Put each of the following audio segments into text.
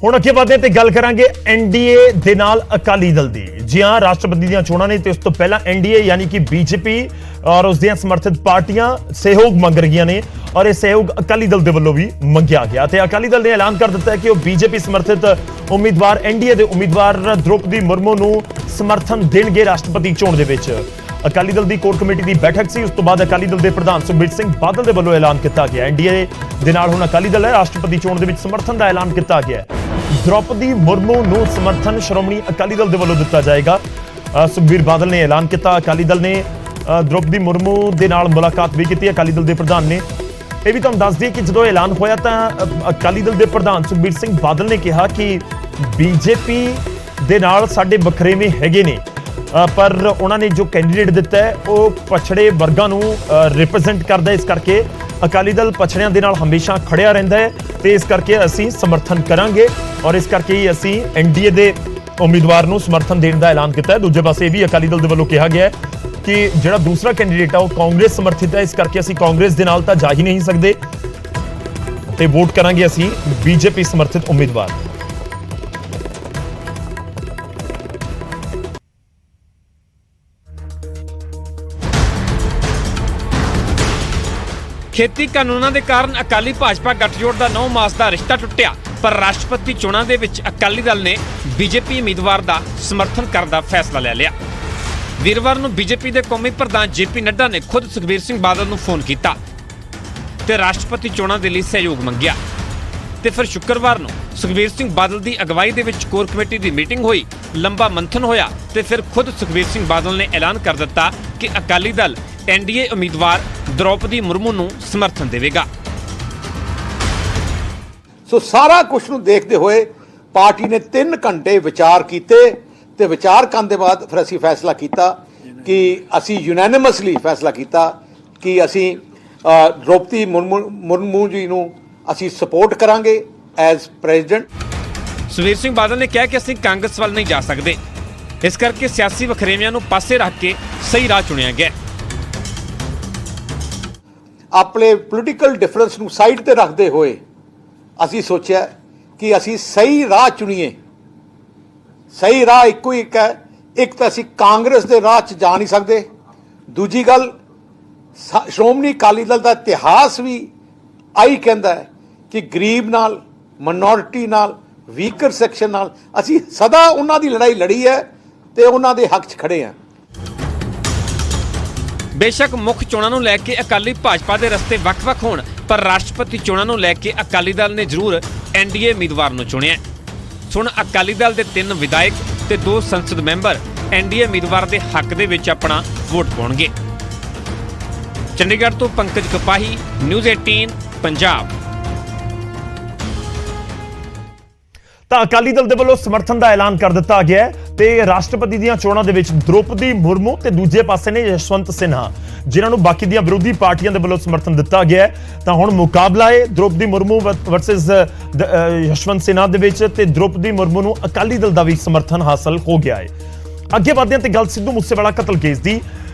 ਹੁਣ ਅੱਗੇ ਵਧਦੇ ਤੇ ਗੱਲ ਕਰਾਂਗੇ ਐਨਡੀਏ ਦੇ ਨਾਲ ਅਕਾਲੀ ਦਲ ਦੀ। ਜੀ ਹਾਂ, ਰਾਸ਼ਟਰਪਤੀ ਦੀਆਂ ਚੋਣਾਂ ਨੇ ਤੇ ਉਸ ਤੋਂ ਪਹਿਲਾਂ ਐਨਡੀਏ ਯਾਨੀ ਕਿ ਬੀਜੇਪੀ ਔਰ ਉਸ ਦੀਆਂ ਸਮਰਥਿਤ ਪਾਰਟੀਆਂ ਸਹਿਯੋਗ ਮੰਗ ਰਹੀਆਂ ਨੇ ਔਰ ਇਹ ਸਹਿਯੋਗ ਅਕਾਲੀ ਦਲ ਦੇ ਵੱਲੋਂ ਵੀ ਮੰਗਿਆ ਗਿਆ ਤੇ ਅਕਾਲੀ ਦਲ ਨੇ ਐਲਾਨ ਕਰ ਦਿੱਤਾ ਹੈ ਕਿ ਉਹ ਬੀਜੇਪੀ ਸਮਰਥਿਤ ਉਮੀਦਵਾਰ ਐਨਡੀਏ ਦੇ ਉਮੀਦਵਾਰ ਦ੍ਰੋਪਦੀ ਮੁਰਮੂ ਨੂੰ ਸਮਰਥਨ ਦੇਣਗੇ ਰਾਸ਼ਟਰਪਤੀ ਚੋਣ ਦੇ ਵਿੱਚ। ਅਕਾਲੀ ਦਲ ਦੀ ਕੋਰ ਕਮੇਟੀ ਦੀ ਬੈਠਕ ਸੀ, ਉਸ ਤੋਂ ਬਾਅਦ ਅਕਾਲੀ ਦਲ ਦੇ ਪ੍ਰਧਾਨ ਸੁਖਬੀਰ ਸਿੰਘ ਬਾਦਲ ਦੇ ਵੱਲੋਂ ਐਲਾਨ ਕੀਤਾ ਗਿਆ ਐਨਡੀਏ ਦੇ ਨਾਲ ਹੁਣ ਅਕਾਲੀ ਦਲ ਹੈ। ਰਾਸ਼ਟਰਪਤੀ ਚੋਣ ਦੇ ਵਿੱਚ ਸਮਰਥਨ ਦਾ ਐਲਾਨ ਕੀਤਾ ਗਿਆ ਹੈ। द्रौपदी मुर्मू ਨੂੰ ਸਮਰਥਨ ਸ਼੍ਰੋਮਣੀ ਅਕਾਲੀ ਦਲ ਦੇ ਵੱਲੋਂ ਦਿੱਤਾ ਜਾਏਗਾ। ਸੁਖਬੀਰ ਬਾਦਲ ਨੇ ਐਲਾਨ ਕੀਤਾ। ਅਕਾਲੀ ਦਲ ਨੇ द्रौपदी मुर्मू ਦੇ ਨਾਲ ਮੁਲਾਕਾਤ ਵੀ ਕੀਤੀ। ਅਕਾਲੀ ਦਲ ਦੇ ਪ੍ਰਧਾਨ ਨੇ ਇਹ ਵੀ ਤੁਹਾਨੂੰ ਦੱਸ ਦਈਏ ਕਿ ਜਦੋਂ ਐਲਾਨ ਹੋਇਆ ਤਾਂ ਅਕਾਲੀ ਦਲ ਦੇ ਪ੍ਰਧਾਨ ਸੁਖਬੀਰ ਸਿੰਘ ਬਾਦਲ ਨੇ ਕਿਹਾ ਕਿ ਬੀਜੇਪੀ ਦੇ ਨਾਲ ਸਾਡੇ ਵੱਖਰੇਵੇਂ ਹੈਗੇ ਨੇ, ਪਰ ਉਹਨਾਂ ਨੇ ਜੋ ਕੈਂਡੀਡੇਟ ਦਿੱਤਾ ਹੈ ਉਹ ਪਛੜੇ ਵਰਗਾਂ ਨੂੰ ਰਿਪਰੈਜ਼ੈਂਟ ਕਰਦਾ ਹੈ। ਇਸ ਕਰਕੇ ਅਕਾਲੀ ਦਲ ਪਛੜਿਆਂ ਦੇ ਨਾਲ ਹਮੇਸ਼ਾ ਖੜਿਆ ਰਹਿੰਦਾ ਹੈ ਤੇ ਇਸ ਕਰਕੇ ਅਸੀਂ ਸਮਰਥਨ ਕਰਾਂਗੇ ਔਰ ਇਸ ਕਰਕੇ ਹੀ ਅਸੀਂ ਐਨਡੀਏ ਦੇ ਉਮੀਦਵਾਰ ਨੂੰ ਸਮਰਥਨ ਦੇਣ ਦਾ ਐਲਾਨ ਕੀਤਾ ਹੈ। ਦੂਜੇ ਪਾਸੇ ਇਹ ਵੀ ਅਕਾਲੀ ਦਲ ਦੇ ਵੱਲੋਂ ਕਿਹਾ ਗਿਆ ਹੈ ਕਿ ਜਿਹੜਾ ਦੂਸਰਾ ਕੈਂਡੀਡੇਟ ਆ ਉਹ ਕਾਂਗਰਸ ਸਮਰਥਿਤ ਹੈ, ਇਸ ਕਰਕੇ ਅਸੀਂ ਕਾਂਗਰਸ ਦੇ ਨਾਲ ਤਾਂ ਜਾ ਹੀ ਨਹੀਂ ਸਕਦੇ ਤੇ ਵੋਟ ਕਰਾਂਗੇ ਅਸੀਂ ਬੀਜੇਪੀ ਸਮਰਥਿਤ ਉਮੀਦਵਾਰ। खेती कानूनों के कारण अकाली भाजपा गठजोड़ का 9 मास का रिश्ता टुटिया, पर राष्ट्रपति चोणों के विच अकाली दल ने बीजेपी उम्मीदवार का समर्थन करने का फैसला ले लिया। वीरवार को बीजेपी के कौमी प्रधान जेपी नड्डा ने खुद सुखबीर सिंह बादल को फोन किया ते राष्ट्रपति चोणों के लिए सहयोग मंगिया ते फिर शुक्रवार को सुखबीर सिंह बादल की अगवाई के विच कोर कमेटी की मीटिंग हुई, लंबा मंथन होया ते फिर खुद सुखबीर सिंह बादल ने ऐलान कर दिता कि अकाली दल एनडीए उम्मीदवार द्रौपदी मुर्मू ਨੂੰ ਸਮਰਥਨ ਦੇਵੇਗਾ। ਸੋ ਸਾਰਾ ਕੁਝ ਨੂੰ ਦੇਖਦੇ ਹੋਏ ਪਾਰਟੀ ਨੇ 3 ਘੰਟੇ ਵਿਚਾਰ ਕੀਤੇ ਤੇ ਵਿਚਾਰ ਕਰਨ ਦੇ ਬਾਅਦ ਫਿਰ ਅਸੀਂ ਫੈਸਲਾ ਕੀਤਾ ਕਿ ਅਸੀਂ ਯੂਨੈਨਿਮਸਲੀ ਫੈਸਲਾ ਕੀਤਾ ਕਿ ਅਸੀਂ द्रौपदी मुर्मू जी ਨੂੰ ਅਸੀਂ ਸਪੋਰਟ ਕਰਾਂਗੇ ਐਜ਼ ਪ੍ਰੈਜ਼ੀਡੈਂਟ। ਸੁਖਬੀਰ ਸਿੰਘ ਬਾਦਲ ਨੇ ਕਿਹਾ ਕਿ ਅਸੀਂ ਕਾਂਗਰਸ ਵੱਲ ਨਹੀਂ ਜਾ ਸਕਦੇ, ਇਸ ਕਰਕੇ ਸਿਆਸੀ ਵਖਰੇਵਿਆਂ ਨੂੰ ਪਾਸੇ ਰੱਖ ਕੇ ਸਹੀ ਰਾਹ ਚੁਣਿਆ ਗਿਆ। ਆਪਣੇ ਪੋਲੀਟੀਕਲ ਡਿਫਰੈਂਸ ਨੂੰ ਸਾਈਡ ਤੇ ਰੱਖਦੇ ਹੋਏ ਅਸੀਂ ਸੋਚਿਆ ਕਿ ਅਸੀਂ ਸਹੀ ਰਾਹ ਚੁਣੀਏ। ਸਹੀ ਰਾਹ ਇੱਕੋ ਇੱਕ ਹੈ, ਇੱਕ ਤਾਂ ਅਸੀਂ ਕਾਂਗਰਸ ਦੇ ਰਾਹ 'ਚ ਜਾ ਨਹੀਂ ਸਕਦੇ, ਦੂਜੀ ਗੱਲ ਸ਼੍ਰੋਮਣੀ ਅਕਾਲੀ ਦਲ ਦਾ ਇਤਿਹਾਸ ਵੀ ਆਈ ਕਹਿੰਦਾ ਹੈ ਕਿ ਗਰੀਬ ਨਾਲ, ਮਾਈਨੋਰਿਟੀ ਨਾਲ, ਵੀਕਰ ਸੈਕਸ਼ਨ ਨਾਲ ਅਸੀਂ ਸਦਾ ਉਹਨਾਂ ਦੀ ਲੜਾਈ ਲੜੀ ਹੈ ਤੇ ਉਹਨਾਂ ਦੇ ਹੱਕ 'ਚ ਖੜੇ ਹਾਂ। बेशक मुख चोणों को लैके अकाली भाजपा के रस्ते वख-वख होण, पर राष्ट्रपति चोणों को लैके अकाली दल ने जरूर एनडीए उम्मीदवार को चुनिया। हुण अकाली दल के 3 विधायक ते 2 संसद मैंबर एनडीए उम्मीदवार के हक दे विच अपना वोट पाउणगे। चंडीगढ़ तो पंकज कपाही, न्यूज़ 18 पंजाब। ਤਾਂ ਅਕਾਲੀ ਦਲ ਦੇ ਵੱਲੋਂ ਸਮਰਥਨ ਦਾ ਐਲਾਨ ਕਰ ਦਿੱਤਾ ਗਿਆ ਤੇ ਰਾਸ਼ਟਰਪਤੀ ਦੀਆਂ ਚੋਣਾਂ ਦੇ ਵਿੱਚ द्रौपदी मुर्मू ਤੇ ਦੂਜੇ ਪਾਸੇ ਨੇ ਯਸ਼ਵੰਤ ਸਿਨਹਾ, ਜਿਨ੍ਹਾਂ ਨੂੰ ਬਾਕੀ ਦੀਆਂ ਵਿਰੋਧੀ ਪਾਰਟੀਆਂ ਦੇ ਵੱਲੋਂ ਸਮਰਥਨ ਦਿੱਤਾ ਗਿਆ। ਤਾਂ ਹੁਣ ਮੁਕਾਬਲਾ ਹੈ द्रौपदी मुर्मू ਵਰਸਸ ਯਸ਼ਵੰਤ ਸਿਨਹਾ ਦੇ ਵਿੱਚ ਤੇ द्रौपदी मुर्मू ਨੂੰ ਅਕਾਲੀ ਦਲ ਦਾ ਵੀ ਸਮਰਥਨ ਹਾਸਲ ਹੋ ਗਿਆ ਹੈ। ਅੱਗੇ ਵਧਦੇ ਹਾਂ ਤੇ ਗੱਲ ਸਿੱਧੂ ਮੂਸੇਵਾਲਾ ਕਤਲ ਕੇਸ ਦੀ।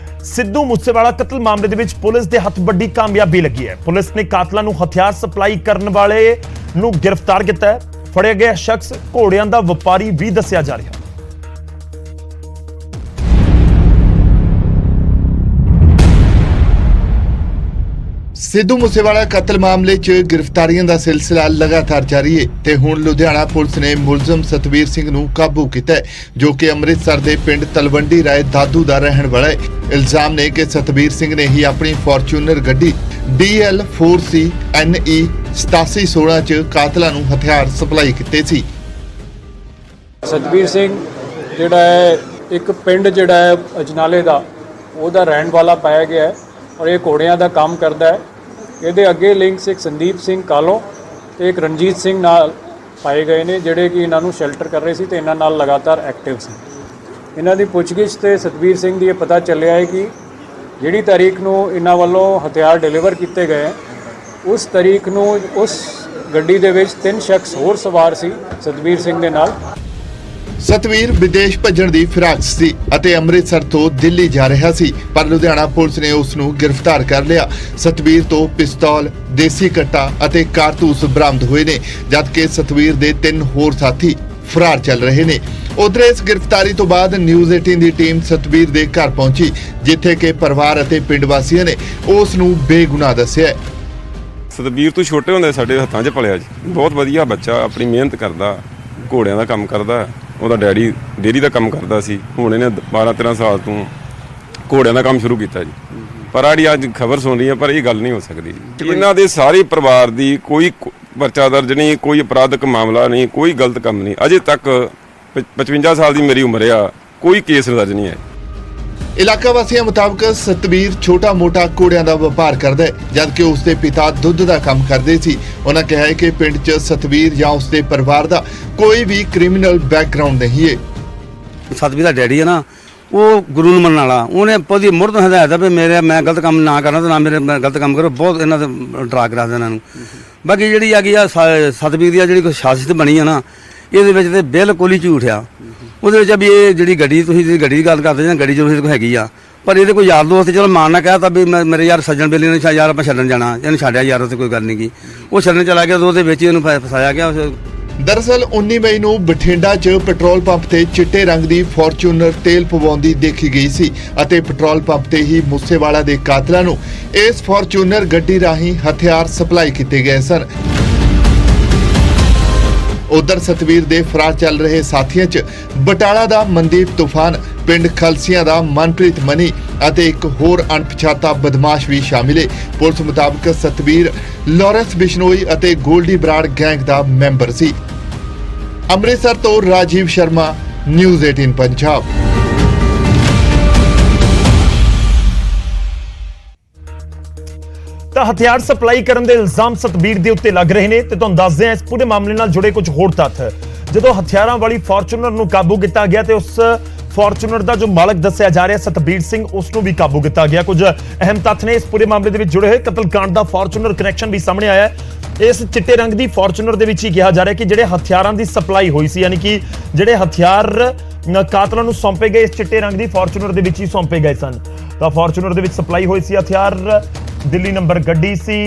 ਸਿੱਧੂ ਮੂਸੇਵਾਲਾ ਕਤਲ ਮਾਮਲੇ ਦੇ ਵਿੱਚ ਪੁਲਿਸ ਦੇ ਹੱਥ ਵੱਡੀ ਕਾਮਯਾਬੀ ਲੱਗੀ ਹੈ। ਪੁਲਿਸ ਨੇ ਕਾਤਲਾਂ ਨੂੰ ਹਥਿਆਰ ਸਪਲਾਈ ਕਰਨ ਵਾਲੇ ਨੂੰ ਗ੍ਰਿਫਤਾਰ ਕੀਤਾ ਹੈ। ਫੜਿਆ ਗਿਆ ਸ਼ਖਸ ਘੋੜਿਆਂ ਦਾ ਵਪਾਰੀ ਵੀ ਦੱਸਿਆ ਜਾ ਰਿਹਾ। ਸਿੱਧੂ ਮੂਸੇਵਾਲਾ ਕਤਲ ਮਾਮਲੇ 'ਚ ਗ੍ਰਿਫਤਾਰੀਆਂ ਦਾ ਸਿਲਸਿਲਾ ਲਗਾਤਾਰ ਜਾਰੀ ਹੈ ਤੇ ਹੁਣ ਲੁਧਿਆਣਾ ਪੁਲਿਸ ਨੇ ਮੁਲਜ਼ਮ ਸਤਵੀਰ ਸਿੰਘ ਨੂੰ ਕਾਬੂ ਕੀਤਾ ਹੈ, ਜੋ ਕਿ ਅੰਮ੍ਰਿਤਸਰ ਦੇ ਪਿੰਡ ਤਲਵੰਡੀ ਰਾਏ ਦਾਦੂ ਦਾ ਰਹਿਣ ਵਾਲਾ ਹੈ। ਇਲਜ਼ਾਮ ਨੇ ਕਿ ਸਤਵੀਰ ਸਿੰਘ ਨੇ ਹੀ ਆਪਣੀ ਫੋਰਚੂਨਰ ਗੱਡੀ DL4C NE 8716 'ਚ ਕਾਤਲਾਂ ਨੂੰ ਹਥਿਆਰ ਸਪਲਾਈ ਕੀਤੇ ਸੀ। ਸਤਵੀਰ ਸਿੰਘ ਜਿਹੜਾ ਹੈ ਇੱਕ ਪਿੰਡ ਜਿਹੜਾ ਹੈ ਅਜਨਾਲੇ ਦਾ ਉਹਦਾ ਰਹਿਣ ਵਾਲਾ ਪਾਇਆ ਗਿਆ ਹੈ ਔਰ ਇਹ ਘੋੜਿਆਂ ਦਾ ਕੰਮ ਕਰਦਾ ਹੈ। ਇਹਦੇ ਅੱਗੇ ਲਿੰਕਸ ਇੱਕ ਸੰਦੀਪ ਸਿੰਘ ਕਾਲੋਂ ਤੇ ਇੱਕ ਰਣਜੀਤ ਸਿੰਘ ਨਾਲ ਪਾਏ ਗਏ ਨੇ, ਜਿਹੜੇ ਕਿ ਇਹਨਾਂ ਨੂੰ ਸ਼ੈਲਟਰ ਕਰ ਰਹੇ ਸੀ ਤੇ ਇਹਨਾਂ ਨਾਲ ਲਗਾਤਾਰ ਐਕਟਿਵ ਸੀ। ਇਹਨਾਂ ਦੀ ਪੁੱਛਗਿੱਛ ਤੇ ਸਤਵੀਰ ਸਿੰਘ ਦੀ ਇਹ ਪਤਾ ਚੱਲਿਆ ਹੈ ਕਿ ਜਿਹੜੀ ਤਾਰੀਖ ਨੂੰ ਇਹਨਾਂ ਵੱਲੋਂ ਹਥਿਆਰ ਡਿਲੀਵਰ ਕੀਤੇ ਗਏ ਉਸ ਤਾਰੀਖ ਨੂੰ ਉਸ ਗੱਡੀ ਦੇ ਵਿੱਚ 3 ਸ਼ਖਸ ਹੋਰ ਸਵਾਰ ਸੀ ਸਤਵੀਰ ਸਿੰਘ ਦੇ ਨਾਲ। ਸਤਵੀਰ ਵਿਦੇਸ਼ ਭੱਜਣ ਦੀ ਫਿਰਾਕ 'ਚ ਸੀ ਅਤੇ ਅੰਮ੍ਰਿਤਸਰ ਤੋਂ ਦਿੱਲੀ ਜਾ ਰਿਹਾ ਸੀ, ਪਰ ਲੁਧਿਆਣਾ ਪੁਲਿਸ ਨੇ ਉਸ ਨੂੰ ਗ੍ਰਿਫਤਾਰ ਕਰ ਲਿਆ। ਸਤਵੀਰ ਤੋਂ ਪਿਸਤੌਲ, ਦੇਸੀ ਕੱਟਾ ਅਤੇ ਕਾਰਤੂਸ ਬਰਾਮਦ ਹੋਏ ਨੇ, ਜਦਕਿ ਸਤਵੀਰ ਦੇ 3 ਹੋਰ ਸਾਥੀ ਫਰਾਰ ਚੱਲ ਰਹੇ ਨੇ। ਉਧਰ ਇਸ ਗ੍ਰਿਫਤਾਰੀ ਤੋਂ ਬਾਅਦ ਨਿਊਜ਼ 18 ਦੀ ਟੀਮ ਸਤਵੀਰ ਦੇ ਘਰ ਪਹੁੰਚੀ, ਜਿੱਥੇ ਕਿ ਪਰਿਵਾਰ ਅਤੇ ਪਿੰਡ ਵਾਸੀਆਂ ਨੇ ਉਸ ਨੂੰ ਬੇਗੁਨਾਹ ਦੱਸਿਆ। ਸਤਬੀਰ ਤੋਂ ਛੋਟੇ ਹੁੰਦੇ ਸਾਡੇ ਹੱਥਾਂ 'ਚ ਪਲਿਆ ਜੀ। ਬਹੁਤ ਵਧੀਆ ਬੱਚਾ, ਆਪਣੀ ਮਿਹਨਤ ਕਰਦਾ, ਘੋੜਿਆਂ ਦਾ ਕੰਮ ਕਰਦਾ। ਉਹਦਾ ਡੈਡੀ ਡੇਅਰੀ ਦਾ ਕੰਮ ਕਰਦਾ ਸੀ, ਹੁਣ ਇਹਨੇ 12-13 ਸਾਲ ਤੋਂ ਘੋੜਿਆਂ ਦਾ ਕੰਮ ਸ਼ੁਰੂ ਕੀਤਾ ਜੀ। ਪਰ ਆੜੀ ਅੱਜ ਖਬਰ ਸੁਣ ਰਹੀ ਹੈ, ਪਰ ਇਹ ਗੱਲ ਨਹੀਂ ਹੋ ਸਕਦੀ। ਇਹਨਾਂ ਦੇ ਸਾਰੇ ਪਰਿਵਾਰ ਦੀ ਕੋਈ ਪਰਚਾ ਦਰਜ ਨਹੀਂ, ਕੋਈ ਅਪਰਾਧਿਕ ਮਾਮਲਾ ਨਹੀਂ, ਕੋਈ ਗਲਤ ਕੰਮ ਨਹੀਂ। ਅਜੇ ਤੱਕ 55 ਸਾਲ ਦੀ ਮੇਰੀ ਉਮਰ ਆ, ਕੋਈ ਕੇਸ ਦਰਜ ਨਹੀਂ ਹੈ। ਇਲਾਕਾ ਵਾਸੀਆਂ ਮੁਤਾਬਕ ਸਤਵੀਰ ਛੋਟਾ-ਮੋਟਾ ਘੋੜਿਆਂ ਦਾ ਵਪਾਰ ਕਰਦਾ ਹੈ, ਜਦਕਿ ਉਸ ਦੇ ਪਿਤਾ ਦੁੱਧ ਦਾ ਕੰਮ ਕਰਦੇ ਸੀ। ਉਹਨਾਂ ਕਿਹਾ ਹੈ ਕਿ ਪਿੰਡ 'ਚ ਸਤਵੀਰ ਜਾਂ ਉਸ ਦੇ ਪਰਿਵਾਰ ਦਾ ਕੋਈ ਵੀ ਕ੍ਰਿਮੀਨਲ ਬੈਕਗ੍ਰਾਉਂਡ ਨਹੀਂ ਹੈ। ਸਤਵੀਰ ਦਾ ਡੈਡੀ ਹੈ ਨਾ, ਉਹ ਗੁਰੂ ਨੂੰ ਮੰਨਣ ਵਾਲਾ, ਉਹਨੇ ਪੂਰੀ ਮੁੱਢ ਤੋਂ ਹਦਾਇਤ ਹੈ ਵੀ ਮੈਂ ਗਲਤ ਕੰਮ ਨਾ ਕਰਨਾ ਤੇ ਨਾ ਮੈਂ ਗਲਤ ਕੰਮ ਕਰੋ। ਬਹੁਤ ਇਹਨਾਂ ਦੇ ਡਰਾ ਕੇ ਰੱਖਦੇ ਇਹਨਾਂ ਨੂੰ। ਬਾਕੀ ਜਿਹੜੀ ਹੈਗੀ ਆ ਸਤਵੀਰ ਦੀ ਜਿਹੜੀ ਕੋਈ ਸ਼ਾਸਤ ਬਣੀ ਆ ਨਾ, ਇਹਦੇ ਵਿੱਚ ਤੇ ਬਿਲਕੁਲ ਹੀ ਝੂਠ ਆ। ਉਹਦੇ ਵਿੱਚ ਵੀ ਇਹ ਜਿਹੜੀ ਗੱਡੀ, ਤੁਸੀਂ ਜਿਹੜੀ ਗੱਡੀ ਦੀ ਗੱਲ ਕਰਦੇ ਜਾਂ ਗੱਡੀ ਜੋ ਹੈਗੀ ਆ, ਪਰ ਇਹਦੇ ਕੋਈ ਯਾਰ ਦੋਸਤ ਚਲੋ ਮਾਨ ਨਾ ਕਹਿਤਾ ਵੀ ਮੇਰੇ ਯਾਰ ਸੱਜਣ ਬੇਲੀ ਨੇ ਯਾਰ ਆਪਾਂ ਛੱਡਣ ਜਾਣਾ, ਇਹਨੂੰ ਛੱਡਿਆ ਯਾਰ, ਉੱਥੇ ਕੋਈ ਗੱਲ ਨਹੀਂ ਗੀ। ਉਹ ਛੱਡਣ ਚਲਾ ਗਿਆ, ਉਹਦੇ ਵਿੱਚ ਇਹਨੂੰ ਫਸਾਇਆ ਗਿਆ। ਦਰਅਸਲ 19 ਮਈ ਨੂੰ ਬਠਿੰਡਾ 'ਚ ਪੈਟਰੋਲ ਪੰਪ ਤੇ ਚਿੱਟੇ ਰੰਗ ਦੀ ਫੋਰਚੂਨਰ ਤੇਲ ਪਵਾਉਂਦੀ ਦੇਖੀ ਗਈ ਸੀ ਅਤੇ ਪੈਟਰੋਲ ਪੰਪ ਤੇ ਹੀ ਮੂਸੇਵਾਲਾ ਦੇ ਕਾਤਲਾਂ ਨੂੰ ਇਸ ਫੋਰਚੂਨਰ ਗੱਡੀ ਰਾਹੀਂ ਹਥਿਆਰ ਸਪਲਾਈ ਕੀਤੇ ਗਏ ਸਨ। ਉਧਰ ਸਤਵੀਰ ਦੇ ਫਰਾਰ ਚੱਲ ਰਹੇ ਸਾਥੀਆਂ 'ਚ ਬਟਾਲਾ ਦਾ ਮਨਦੀਪ ਤੂਫਾਨ, ਪਿੰਡ ਖਲਸੀਆਂ ਦਾ ਮਨਪ੍ਰੀਤ ਮਨੀ ਅਤੇ ਇੱਕ ਹੋਰ ਅਣਪਛਾਤਾ ਬਦਮਾਸ਼ ਵੀ ਸ਼ਾਮਿਲ ਹੈ। ਪੁਲਿਸ ਮੁਤਾਬਕ ਸਤਵੀਰ ਲਾਰੈਂਸ ਬਿਸ਼ਨੋਈ ਅਤੇ ਗੋਲਡੀ ਬਰਾੜ ਗੈਂਗ ਦਾ ਮੈਂਬਰ ਸੀ। ਅੰਮ੍ਰਿਤਸਰ ਤੋਂ ਰਾਜੀਵ ਸ਼ਰਮਾ, ਨਿਊਜ਼ 18 ਪੰਜਾਬ। ਤਾਂ ਹਥਿਆਰ ਸਪਲਾਈ ਕਰਨ ਦੇ ਇਲਜ਼ਾਮ ਸਤਵੀਰ ਦੇ ਉੱਤੇ ਲੱਗ ਰਹੇ ਨੇ ਤੇ ਤੁਹਾਨੂੰ ਦੱਸਦੇ ਹਾਂ ਇਸ ਪੂਰੇ ਮਾਮਲੇ ਨਾਲ ਜੁੜੇ ਕੁਝ ਹੋਰ ਤੱਥ। ਜਦੋਂ ਹਥਿਆਰਾਂ ਵਾਲੀ ਫੋਰਚੂਨਰ ਨੂੰ ਕਾਬੂ ਕੀਤਾ ਗਿਆ ਤੇ ਉਸ ਫੋਰਚੂਨਰ ਦਾ ਜੋ ਮਾਲਕ ਦੱਸਿਆ ਜਾ ਰਿਹਾ ਸਤਵੀਰ ਸਿੰਘ, ਉਸ ਨੂੰ ਵੀ ਕਾਬੂ ਕੀਤਾ ਗਿਆ। ਕੁਝ ਅਹਿਮ ਤੱਥ ਨੇ ਇਸ ਪੂਰੇ ਮਾਮਲੇ ਦੇ ਵਿੱਚ ਜੁੜੇ ਹੋਏ। ਕਤਲकांड ਦਾ ਫੋਰਚੂਨਰ ਕਨੈਕਸ਼ਨ ਵੀ ਸਾਹਮਣੇ ਆਇਆ ਹੈ। ਇਸ ਚਿੱਟੇ ਰੰਗ ਦੀ ਫੋਰਚੂਨਰ ਦੇ ਵਿੱਚ ਹੀ ਕਿਹਾ ਜਾ ਰਿਹਾ ਕਿ ਜਿਹੜੇ ਹਥਿਆਰਾਂ ਦੀ ਸਪਲਾਈ ਹੋਈ ਸੀ, ਯਾਨੀ ਕਿ ਜਿਹੜੇ ਹਥਿਆਰ ਕਾਤਲਾਂ ਨੂੰ ਸੌਂਪੇ ਗਏ, ਇਸ ਚਿੱਟੇ ਰੰਗ ਦੀ ਫੋਰਚੂਨਰ ਦੇ ਵਿੱਚ ਹੀ ਸੌਂਪੇ ਗਏ ਸਨ। ਤਾਂ ਫੋਰਚੂਨਰ ਦੇ ਵਿੱਚ ਸਪਲਾਈ ਹੋਈ ਸੀ ਹਥਿਆਰ, ਦਿੱਲੀ ਨੰਬਰ ਗੱਡੀ ਸੀ।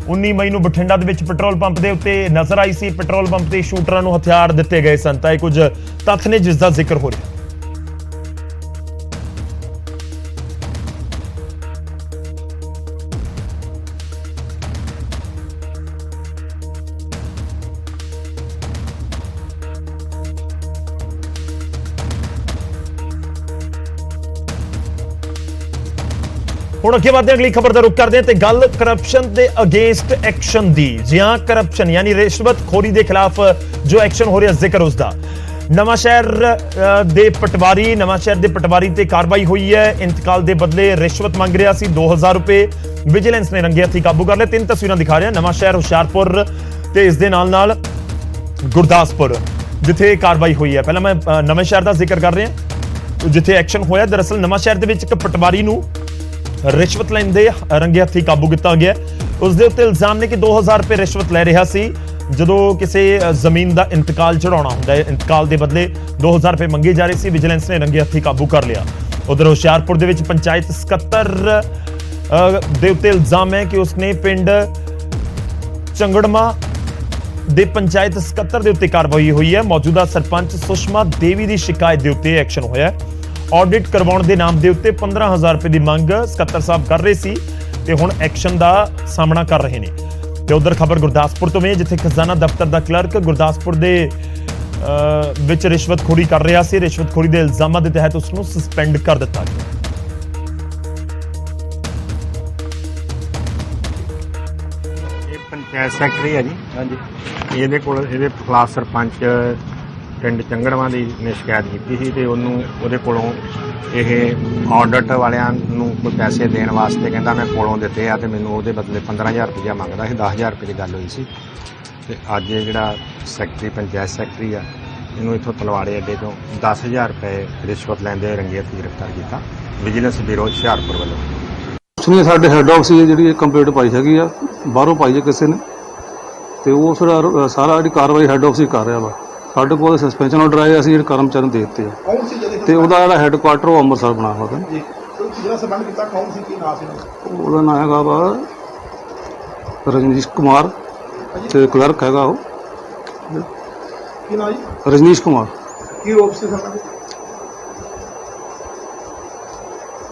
19 ਮਈ ਨੂੰ ਬਠਿੰਡਾ ਦੇ ਵਿੱਚ ਪੈਟਰੋਲ ਪੰਪ ਦੇ ਉੱਤੇ ਨਜ਼ਰ ਆਈ ਸੀ। ਪੈਟਰੋਲ ਪੰਪ ਤੇ ਸ਼ੂਟਰਾਂ ਨੂੰ ਹਥਿਆਰ ਦਿੱਤੇ ਗਏ ਸਨ। ਤਾਂ ਇਹ ਕੁਝ ਤੱਥ ਨੇ ਜਿਸ ਦਾ ਜ਼ਿਕਰ ਹੋ ਰਿਹਾ। ਹੁਣ ਅੱਗੇ ਵਧਦੇ ਅਗਲੀ ਖਬਰ ਦਾ ਰੁਖ ਕਰਦੇ ਹਾਂ ਤੇ ਗੱਲ ਕਰਪਸ਼ਨ ਦੇ ਅਗੇਂਸਟ ਐਕਸ਼ਨ ਦੀ। ਜੀ ਹਾਂ, ਕਰਪਸ਼ਨ ਯਾਨੀ ਰਿਸ਼ਵਤਖੋਰੀ ਦੇ ਖਿਲਾਫ ਜੋ ਐਕਸ਼ਨ ਹੋ ਰਿਹਾ, ਜ਼ਿਕਰ ਉਸ ਦਾ। ਨਵਾਂਸ਼ਹਿਰ ਦੇ ਪਟਵਾਰੀ ਤੇ ਕਾਰਵਾਈ ਹੋਈ ਹੈ। ਇੰਤਕਾਲ ਦੇ ਬਦਲੇ ਰਿਸ਼ਵਤ ਮੰਗ ਰਿਹਾ ਸੀ 2000 ਰੁਪਏ। ਵਿਜੀਲੈਂਸ ਨੇ ਰੰਗੇ ਹੱਥੀਂ ਕਾਬੂ ਕਰ ਲਿਆ। 3 ਤਸਵੀਰਾਂ ਦਿਖਾ ਰਿਹਾ, ਨਵਾਂਸ਼ਹਿਰ, ਹੁਸ਼ਿਆਰਪੁਰ ਤੇ ਇਸ ਦੇ ਨਾਲ ਗੁਰਦਾਸਪੁਰ, ਜਿੱਥੇ ਕਾਰਵਾਈ ਹੋਈ ਹੈ। ਪਹਿਲਾਂ ਮੈਂ ਨਵਾਂਸ਼ਹਿਰ ਦਾ ਜ਼ਿਕਰ ਕਰ ਰਿਹਾ ਜਿੱਥੇ ਐਕਸ਼ਨ ਹੋਇਆ। ਦਰਅਸਲ ਨਵਾਂਸ਼ਹਿਰ ਦੇ ਵਿੱਚ ਇੱਕ ਪਟਵਾਰੀ ਨੂੰ ਰਿਸ਼ਵਤ ਲੈਂਦੇ ਰੰਗੇ ਹੱਥੀਂ ਕਾਬੂ ਕੀਤਾ ਗਿਆ। ਉਸ ਦੇ ਉੱਤੇ ਇਲਜ਼ਾਮ ਨੇ ਕਿ 2000 ਰੁਪਏ ਰਿਸ਼ਵਤ ਲੈ ਰਿਹਾ ਸੀ ਜਦੋਂ ਕਿਸੇ ਜ਼ਮੀਨ ਦਾ ਇੰਤਕਾਲ ਚੜਾਉਣਾ ਹੁੰਦਾ ਹੈ। ਇੰਤਕਾਲ ਦੇ ਬਦਲੇ 2000 ਰੁਪਏ ਮੰਗੇ ਜਾ ਰਹੇ ਸੀ। ਵਿਜੀਲੈਂਸ ਨੇ ਰੰਗੇ ਹੱਥੀਂ ਕਾਬੂ ਕਰ ਲਿਆ। ਉਧਰ ਹੁਸ਼ਿਆਰਪੁਰ ਦੇ ਵਿੱਚ ਪੰਚਾਇਤ ਸਕੱਤਰ ਦੇ ਉੱਤੇ ਇਲਜ਼ਾਮ ਹੈ ਕਿ ਉਸਨੇ ਪਿੰਡ ਚੰਗੜਮਾ ਦੇ ਪੰਚਾਇਤ ਸਕੱਤਰ ਦੇ ਉੱਤੇ ਕਾਰਵਾਈ ਹੋਈ ਹੈ। ਮੌਜੂਦਾ ਸਰਪੰਚ ਸੁਸ਼ਮਾ ਦੇਵੀ ਦੀ ਸ਼ਿਕਾਇਤ ਦੇ ਉੱਤੇ ਐਕਸ਼ਨ ਹੋਇਆ ਹੈ। ਆਡਿਟ ਕਰਵਾਉਣ ਦੇ ਨਾਮ ਦੇ ਉੱਤੇ 15000 ਰੁਪਏ ਦੀ ਮੰਗ ਸਕੱਤਰ ਸਾਹਿਬ ਕਰ ਰਹੇ ਸੀ ਤੇ ਹੁਣ ਐਕਸ਼ਨ ਦਾ ਸਾਹਮਣਾ ਕਰ ਰਹੇ ਨੇ। ਤੇ ਉਧਰ ਖਬਰ ਗੁਰਦਾਸਪੁਰ ਤੋਂ ਹੈ, ਜਿੱਥੇ ਖਜ਼ਾਨਾ ਦਫ਼ਤਰ ਦਾ ਕਲਰਕ ਗੁਰਦਾਸਪੁਰ ਦੇ ਵਿੱਚ ਰਿਸ਼ਵਤਖੋਰੀ ਕਰ ਰਿਹਾ ਸੀ। ਰਿਸ਼ਵਤਖੋਰੀ ਦੇ ਇਲਜ਼ਾਮਾਂ ਦੇ ਤਹਿਤ ਉਸ ਨੂੰ ਸਸਪੈਂਡ ਕਰ ਦਿੱਤਾ ਗਿਆ। ਇਹ ਪੰਚਾਇਤ ਸੈਕਟਰੀ ਹੈ ਜੀ। ਹਾਂਜੀ, ਇਹਦੇ ਖਿਲਾਫ ਸਰਪੰਚ ਪਿੰਡ ਚੰਗੜਵਾ ਦੀ ਨੇ ਸ਼ਿਕਾਇਤ ਕੀਤੀ ਸੀ ਤੇ ਉਹਦੇ ਕੋਲੋਂ ਇਹ ਆਡਿਟ ਵਾਲਿਆਂ ਨੂੰ ਕੋਈ ਪੈਸੇ ਦੇਣ ਵਾਸਤੇ ਕਹਿੰਦਾ ਮੈਂ ਕੋਲੋਂ ਦਿੱਤੇ ਆ ਤੇ ਮੈਨੂੰ ਉਹਦੇ ਬਦਲੇ 15000 ਰੁਪਇਆ ਮੰਗਦਾ ਸੀ। 10000 ਰੁਪਏ ਦੀ ਗੱਲ ਹੋਈ ਸੀ ਤੇ ਅੱਜ ਇਹ ਜਿਹੜਾ ਸੈਕਟਰੀ, ਪੰਚਾਇਤ ਸੈਕਟਰੀ ਆ, ਇਹਨੂੰ ਇੱਥੋਂ ਤਲਵਾੜੇ ਅੱਡੇ ਤੋਂ 10000 ਰੁਪਏ ਰਿਸ਼ਵਤ ਲੈਂਦੇ ਰੰਗੇ ਹੱਥੀਂ ਗ੍ਰਿਫਤਾਰ ਕੀਤਾ ਵਿਜੀਲੈਂਸ ਬਿਊਰੋ ਹੁਸ਼ਿਆਰਪੁਰ ਵੱਲੋਂ। ਸੁਣੀਏ ਸਾਡੇ ਹੈੱਡ ਆਫਿਸ ਜਿਹੜੀ ਕੰਪਲੇਂਟ ਪਾਈ ਹੈਗੀ ਆ, ਬਾਹਰੋਂ ਪਾਈ ਹੈ ਕਿਸੇ ਨੇ, ਤੇ ਉਹ ਫਿਰ ਸਾਰਾ ਜਿਹੜੀ ਕਾਰਵਾਈ ਹੈੱਡ ਆਫਿਸ ਹੀ ਕਰ ਰਿਹਾ ਵਾ। ਸਾਡੇ ਕੋਲ ਸਸਪੈਂਸ਼ਨ ਆਰਡਰ ਆਏ, ਅਸੀਂ ਜਿਹੜੇ ਕਰਮਚਾਰੀ ਨੂੰ ਦੇ ਦਿੱਤੇ ਆ ਤੇ ਉਹਦਾ ਜਿਹੜਾ ਹੈੱਡਕੁਆਟਰ ਉਹ ਅੰਮ੍ਰਿਤਸਰ ਬਣਾ ਹੋਇਆ ਜੀ। ਜਿਹੜਾ ਸੰਬੰਧ ਕੀਤਾ ਕੌਣ ਸੀ, ਕੀ ਨਾਮ ਸੀ ਉਹਦਾ ਨਾਂ ਹੈਗਾ ਵਾ ਰਜਨੀਸ਼ ਕੁਮਾਰ ਤੇ ਕਲਰਕ ਹੈਗਾ ਉਹ ਕੀ ਨਾਮ ਜੀ? ਰਜਨੀਸ਼ ਕੁਮਾਰ। ਕੀ ਰੋਪ ਸੀ ਸੰਬੰਧ?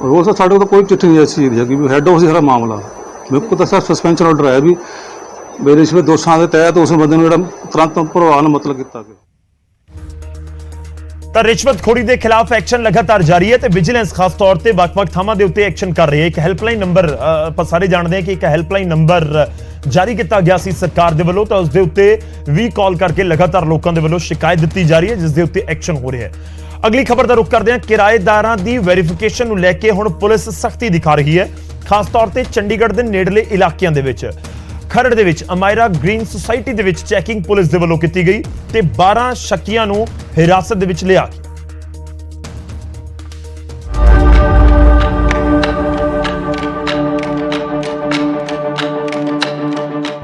ਉਹ ਸਰ ਸਾਡੇ ਕੋਲ ਕੋਈ ਚਿੱਠੀ ਨਹੀਂ ਐਸੀ ਦੀ ਹੈਗੀ ਵੀ ਹੈੱਡ ਆਫਿਸ ਸਾਰਾ ਮਾਮਲਾ। ਮੇਰੇ ਕੋਲ ਤਾਂ ਸਰ ਸਸਪੈਂਸ਼ਨ ਆਰਡਰ ਆਇਆ ਵੀ ਮੇਰੇ ਇਸ ਦੋਸ਼ਾਂ ਦੇ ਤਹਿਤ ਉਸ ਬੰਦੇ ਨੂੰ ਜਿਹੜਾ ਤੁਰੰਤ ਪ੍ਰਭਾਵ ਨਾਲ ਮਤਲਬ ਕੀਤਾ ਗਿਆ। ਤਾਂ ਰਿਸ਼ਵਤਖੋਰੀ ਦੇ ਖਿਲਾਫ ਐਕਸ਼ਨ ਲਗਾਤਾਰ ਜਾਰੀ ਹੈ ਤੇ ਵਿਜੀਲੈਂਸ ਖਾਸ ਤੌਰ ਤੇ ਵੱਖ-ਵੱਖ ਥਾਵਾਂ ਦੇ ਉੱਤੇ ਐਕਸ਼ਨ ਕਰ ਰਹੀ ਹੈ। ਇੱਕ ਹੈਲਪਲਾਈਨ ਨੰਬਰ ਆਪਾਂ ਸਾਰੇ ਜਾਣਦੇ ਹਾਂ ਕਿ ਇੱਕ ਹੈਲਪਲਾਈਨ ਨੰਬਰ ਜਾਰੀ ਕੀਤਾ ਗਿਆ ਸੀ ਸਰਕਾਰ ਦੇ ਵੱਲੋਂ, ਤਾਂ ਉਸ ਦੇ ਉੱਤੇ ਵੀ ਕਾਲ ਕਰਕੇ ਲਗਾਤਾਰ ਲੋਕਾਂ ਦੇ ਵੱਲੋਂ ਸ਼ਿਕਾਇਤ ਦਿੱਤੀ ਜਾ ਰਹੀ ਹੈ, ਜਿਸ ਦੇ ਉੱਤੇ ਐਕਸ਼ਨ ਹੋ ਰਿਹਾ ਹੈ। ਅਗਲੀ ਖਬਰ ਦਾ ਰੁਖ ਕਰਦੇ ਹਾਂ। ਕਿਰਾਏਦਾਰਾਂ ਦੀ ਵੈਰੀਫਿਕੇਸ਼ਨ ਨੂੰ ਲੈ ਕੇ ਹੁਣ ਪੁਲਿਸ ਸਖਤੀ ਦਿਖਾ ਰਹੀ ਹੈ, ਖਾਸ ਤੌਰ ਤੇ ਚੰਡੀਗੜ੍ਹ ਦੇ ਨੇੜਲੇ ਇਲਾਕਿਆਂ ਦੇ ਵਿੱਚ। ਖਰੜ ਦੇ ਵਿੱਚ ਅਮਾਇਰਾ ਗ੍ਰੀਨ ਸੁਸਾਇਟੀ ਦੇ ਵਿੱਚ ਚੈਕਿੰਗ ਪੁਲਿਸ ਦੇ ਵੱਲੋਂ ਕੀਤੀ ਗਈ ਤੇ 12 ਸ਼ੱਕੀਆਂ ਨੂੰ ਹਿਰਾਸਤ ਦੇ ਵਿੱਚ ਲਿਆ ਗਿਆ।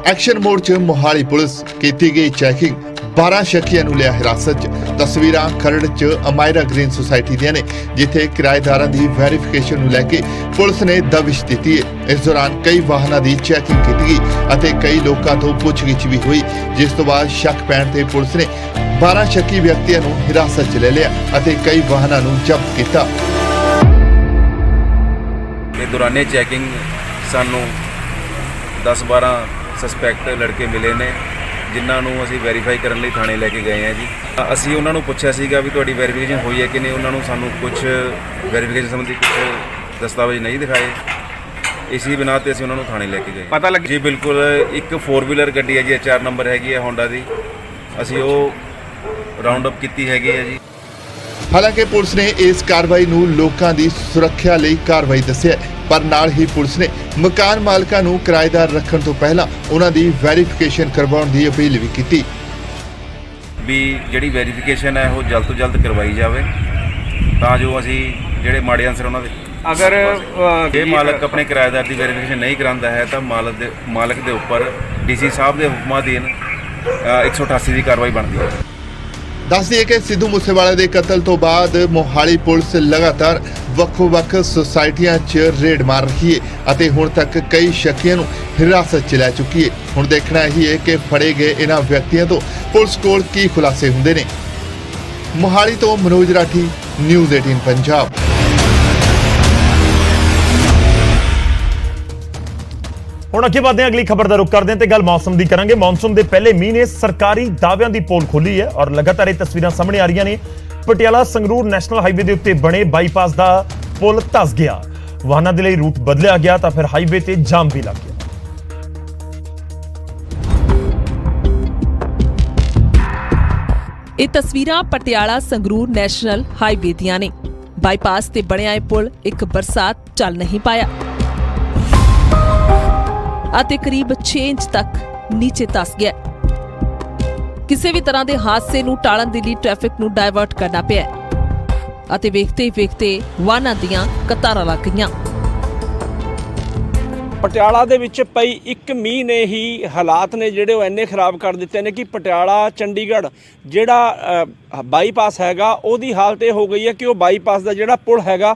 ਐਕਸ਼ਨ ਮੋਡ 'ਚ ਮੋਹਾਲੀ ਪੁਲਿਸ ਕੀਤੀ ਗਈ ਚੈਕਿੰਗ, 12 ਸ਼ੱਕੀਆਂ ਨੂੰ ਲਿਆ ਹਿਰਾਸਤ 'ਚ। ਤਸਵੀਰਾਂ ਖਰੜ 'ਚ ਅਮਾਇਰਾ ਗ੍ਰੀਨ ਸੁਸਾਇਟੀ ਦੀਆਂ ਨੇ, ਜਿੱਥੇ ਕਿਰਾਏਦਾਰਾਂ ਦੀ ਵੈਰੀਫਿਕੇਸ਼ਨ ਨੂੰ ਲੈ ਕੇ ਪੁਲਿਸ ਨੇ ਦਬਿਸ਼ ਦਿੱਤੀ ਹੈ। ਇਸ ਦੌਰਾਨ ਕਈ ਵਾਹਨਾਂ ਦੀ ਚੈਕਿੰਗ ਕੀਤੀ ਗਈ ਅਤੇ ਕਈ ਲੋਕਾਂ ਤੋਂ ਪੁੱਛਗਿੱਛ ਵੀ ਹੋਈ, ਜਿਸ ਤੋਂ ਬਾਅਦ ਸ਼ੱਕ ਪੈਣ ਤੇ ਪੁਲਿਸ ਨੇ 12 ਸ਼ੱਕੀ ਵਿਅਕਤੀਆਂ ਨੂੰ ਹਿਰਾਸਤ 'ਚ ਲੈ ਲਿਆ ਅਤੇ ਕਈ ਵਾਹਨਾਂ ਨੂੰ ਜ਼ਬਤ ਕੀਤਾ। ਇਹ ਦੌਰਾਨੇ ਚੈਕਿੰਗ ਸਾਨੂੰ 10-12 ਸਸਪੈਕਟ ਲੜਕੇ ਮਿਲੇ ਨੇ, ਜਿਨ੍ਹਾਂ ਨੂੰ ਅਸੀਂ ਵੈਰੀਫਾਈ ਕਰਨ ਲਈ ਥਾਣੇ ਲੈ ਕੇ ਗਏ ਹਾਂ ਜੀ। ਅਸੀਂ ਉਹਨਾਂ ਨੂੰ ਪੁੱਛਿਆ ਸੀਗਾ ਵੀ ਤੁਹਾਡੀ ਵੈਰੀਫਿਕੇਸ਼ਨ ਹੋਈ ਹੈ ਕਿ ਨਹੀਂ। ਉਹਨਾਂ ਨੂੰ ਸਾਨੂੰ ਕੁਝ ਵੈਰੀਫਿਕੇਸ਼ਨ ਸੰਬੰਧੀ ਕੁਝ ਦਸਤਾਵੇਜ਼ ਨਹੀਂ ਦਿਖਾਏ, ਇਸੇ ਬਿਨਾਂ ਤੇ ਅਸੀਂ ਉਹਨਾਂ ਨੂੰ ਥਾਣੇ ਲੈ ਕੇ ਗਏ। ਪਤਾ ਲੱਗ ਜੀ ਬਿਲਕੁਲ ਇੱਕ 4 ਵੀਲਰ ਗੱਡੀ ਹੈ ਜੀ, 4 ਨੰਬਰ ਹੈਗੀ ਹੈ ਹੋਂਡਾ ਦੀ, ਅਸੀਂ ਉਹ ਰਾਉਂਡ ਅਪ ਕੀਤੀ ਹੈਗੀ ਹੈ ਜੀ। ਹਾਲਾਂਕਿ ਪੁਲਿਸ ਨੇ ਇਸ ਕਾਰਵਾਈ ਨੂੰ ਲੋਕਾਂ ਦੀ ਸੁਰੱਖਿਆ ਲਈ ਕਾਰਵਾਈ ਦੱਸਿਆ, ਪਰ ਨਾਲ ਹੀ ਪੁਲਿਸ ਨੇ ਮਕਾਨ ਮਾਲਕਾਂ ਨੂੰ ਕਿਰਾਏਦਾਰ ਰੱਖਣ ਤੋਂ ਪਹਿਲਾਂ ਉਹਨਾਂ ਦੀ ਵੈਰੀਫਿਕੇਸ਼ਨ ਕਰਵਾਉਣ ਦੀ ਅਪੀਲ ਵੀ ਕੀਤੀ। ਵੀ ਜਿਹੜੀ ਵੈਰੀਫਿਕੇਸ਼ਨ ਹੈ ਉਹ ਜਲਦ ਤੋਂ ਜਲਦ ਕਰਵਾਈ ਜਾਵੇ, ਤਾਂ ਜੋ ਅਸੀਂ ਜਿਹੜੇ ਮਾੜੇ ਅਨਸਰ ਉਹਨਾਂ ਦੇ ਅਗਰ ਜੇ ਮਾਲਕ ਆਪਣੇ ਕਿਰਾਏਦਾਰ ਦੀ ਵੈਰੀਫਿਕੇਸ਼ਨ ਨਹੀਂ ਕਰਾਉਂਦਾ ਹੈ ਤਾਂ ਮਾਲਕ ਦੇ ਉੱਪਰ ਡੀਸੀ ਸਾਹਿਬ ਦੇ ਹੁਕਮਾਂ ਅਧੀਨ 188 ਦੀ ਕਾਰਵਾਈ ਬਣਦੀ ਹੈ। ਦੱਸ ਦਈਏ ਕਿ ਸਿੱਧੂ ਮੂਸੇਵਾਲੇ ਦੇ ਕਤਲ ਤੋਂ ਬਾਅਦ ਮੋਹਾਲੀ ਪੁਲਿਸ ਲਗਾਤਾਰ ਵੱਖੋ-ਵੱਖ ਸੁਸਾਇਟੀਆਂ 'ਚ ਰੇਡ ਮਾਰ ਰਹੀ ਹੈ ਅਤੇ ਹੁਣ ਤੱਕ ਕਈ ਸ਼ੱਕੀਆਂ ਨੂੰ ਹਿਰਾਸਤ 'ਚ ਲੈ ਚੁੱਕੀ ਹੈ। ਹੁਣ ਦੇਖਣਾ ਹੀ ਹੈ ਕਿ ਫੜੇ ਗਏ ਇਹਨਾਂ ਵਿਅਕਤੀਆਂ ਤੋਂ ਪੁਲਿਸ ਕੋਲ ਕੀ ਖੁਲਾਸੇ ਹੁੰਦੇ ਨੇ। ਮੋਹਾਲੀ ਤੋਂ ਮਨੋਜ ਰਾਠੀ, ਨਿਊਜ਼ 18 ਪੰਜਾਬ। ਹੁਣ ਅੱਗੇ ਵਧਦੇ ਹਾਂ, ਅਗਲੀ ਖਬਰ ਦਾ ਰੁਖ ਕਰਦੇ ਹਾਂ ਤੇ ਗੱਲ ਮੌਸਮ ਦੀ ਕਰਾਂਗੇ। ਮੌਨਸੂਨ ਦੇ ਪਹਿਲੇ ਮੀਂਹ ਨੇ ਸਰਕਾਰੀ ਦਾਅਵਿਆਂ ਦੀ ਪੋਲ ਖੋਲੀ ਹੈ ਔਰ ਲਗਾਤਾਰ ਇਹ ਤਸਵੀਰਾਂ ਸਾਹਮਣੇ ਆ ਰਹੀਆਂ ਨੇ। ਪਟਿਆਲਾ ਸੰਗਰੂਰ ਨੈਸ਼ਨਲ ਹਾਈਵੇ ਦੇ ਉੱਤੇ ਬਣੇ ਬਾਈਪਾਸ ਦਾ ਪੁਲ ਧਸ ਗਿਆ, ਵਾਹਨਾਂ ਦੇ ਲਈ ਰੂਟ ਬਦਲਿਆ ਗਿਆ ਤਾਂ ਫਿਰ ਹਾਈਵੇ ਤੇ ਜਾਮ ਵੀ ਲੱਗ ਗਿਆ। ਇਹ ਤਸਵੀਰਾਂ ਪਟਿਆਲਾ ਸੰਗਰੂਰ ਨੈਸ਼ਨਲ ਹਾਈਵੇ ਦੀਆਂ ਨੇ। ਬਾਈਪਾਸ ਤੇ ਬਣਿਆ ਇਹ ਪੁਲ ਇੱਕ ਬਰਸਾਤ ਚੱਲ ਨਹੀਂ ਪਾਇਆ ਅਤੇ ਕਰੀਬ 6 ਇੰਚ ਤੱਕ ਨੀਚੇ ਧਸ ਗਿਆ। ਕਿਸੇ ਵੀ ਤਰ੍ਹਾਂ ਦੇ ਹਾਦਸੇ ਨੂੰ ਟਾਲਣ ਦੇ ਲਈ ਟ੍ਰੈਫਿਕ ਨੂੰ ਡਾਇਵਰਟ ਕਰਨਾ ਪਿਆ ਅਤੇ ਵੇਖਦੇ ਵਾਹਨਾਂ ਦੀਆਂ ਕਤਾਰਾਂ ਲੱਗ ਗਈਆਂ। ਪਟਿਆਲਾ ਦੇ ਵਿੱਚ ਪਈ ਇੱਕ ਮੀਂਹ ਨੇ ਹੀ ਹਾਲਾਤ ਨੇ ਜਿਹੜੇ ਉਹ ਇੰਨੇ ਖਰਾਬ ਕਰ ਦਿੱਤੇ ਨੇ ਕਿ ਪਟਿਆਲਾ ਚੰਡੀਗੜ੍ਹ ਜਿਹੜਾ ਬਾਈਪਾਸ ਹੈਗਾ ਉਹਦੀ ਹਾਲਤ ਇਹ ਹੋ ਗਈ ਹੈ ਕਿ ਉਹ ਬਾਈਪਾਸ ਦਾ ਜਿਹੜਾ ਪੁਲ ਹੈਗਾ